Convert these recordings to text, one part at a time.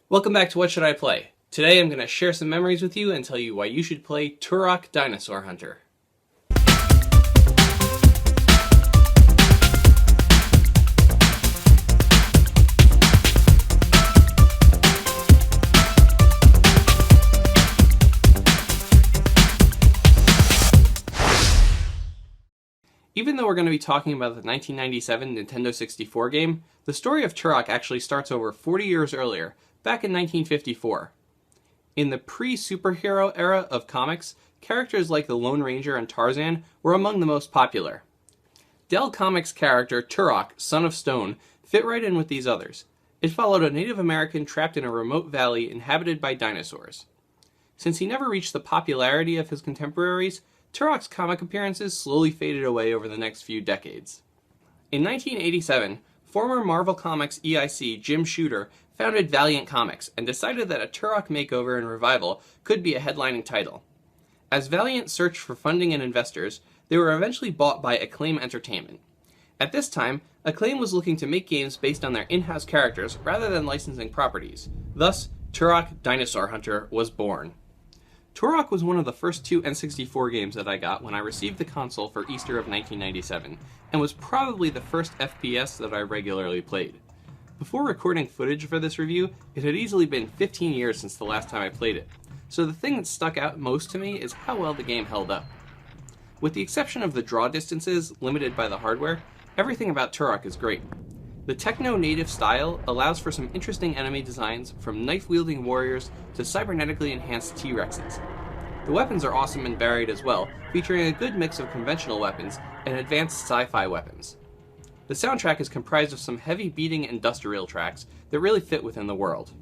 Welcome back to What Should I Play? Today I'm going to share some memories with you and tell you why you should play Turok Dinosaur Hunter. Even though we're going to be talking about the 1997 Nintendo 64 game, the story of Turok actually starts over 40 years earlier, back in 1954. In the pre-superhero era of comics, characters like the Lone Ranger and Tarzan were among the most popular. Dell Comics' character Turok, Son of Stone, fit right in with these others. It followed a Native American trapped in a remote valley inhabited by dinosaurs. Since he never reached the popularity of his contemporaries, Turok's comic appearances slowly faded away over the next few decades. In 1987, former Marvel Comics EIC Jim Shooter founded Valiant Comics and decided that a Turok makeover and revival could be a headlining title. As Valiant searched for funding and investors, they were eventually bought by Acclaim Entertainment. At this time, Acclaim was looking to make games based on their in-house characters rather than licensing properties. Thus, Turok Dinosaur Hunter was born. Turok was one of the first two N64 games that I got when I received the console for Easter of 1997, and was probably the first FPS that I regularly played. Before recording footage for this review, it had easily been 15 years since the last time I played it, so the thing that stuck out most to me is how well the game held up. With the exception of the draw distances limited by the hardware, everything about Turok is great. The techno-native style allows for some interesting enemy designs, from knife-wielding warriors to cybernetically enhanced T-Rexes. The weapons are awesome and varied as well, featuring a good mix of conventional weapons and advanced sci-fi weapons. The soundtrack is comprised of some heavy beating industrial tracks that really fit within the world.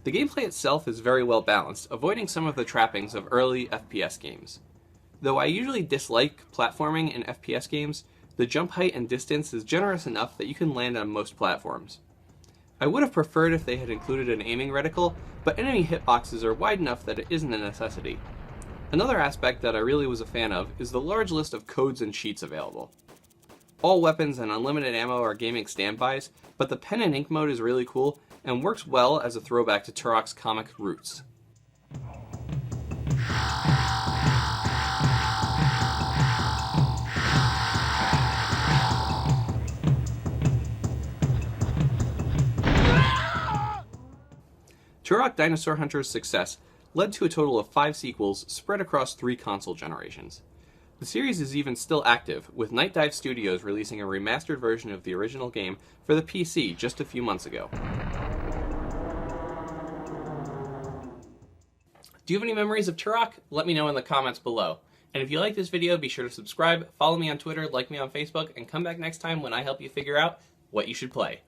The gameplay itself is very well balanced, avoiding some of the trappings of early FPS games. Though I usually dislike platforming in FPS games, the jump height and distance is generous enough that you can land on most platforms. I would have preferred if they had included an aiming reticle, but enemy hitboxes are wide enough that it isn't a necessity. Another aspect that I really was a fan of is the large list of codes and cheats available. All weapons and unlimited ammo are gaming standbys, but the pen and ink mode is really cool and works well as a throwback to Turok's comic roots. Turok Dinosaur Hunter's success led to a total of 5 sequels spread across 3 console generations. The series is even still active, with Night Dive Studios releasing a remastered version of the original game for the PC just a few months ago. Do you have any memories of Turok? Let me know in the comments below. And if you like this video, be sure to subscribe, follow me on Twitter, like me on Facebook, and come back next time when I help you figure out what you should play.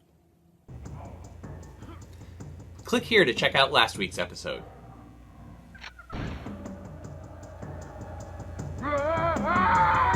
Click here to check out last week's episode. Ah!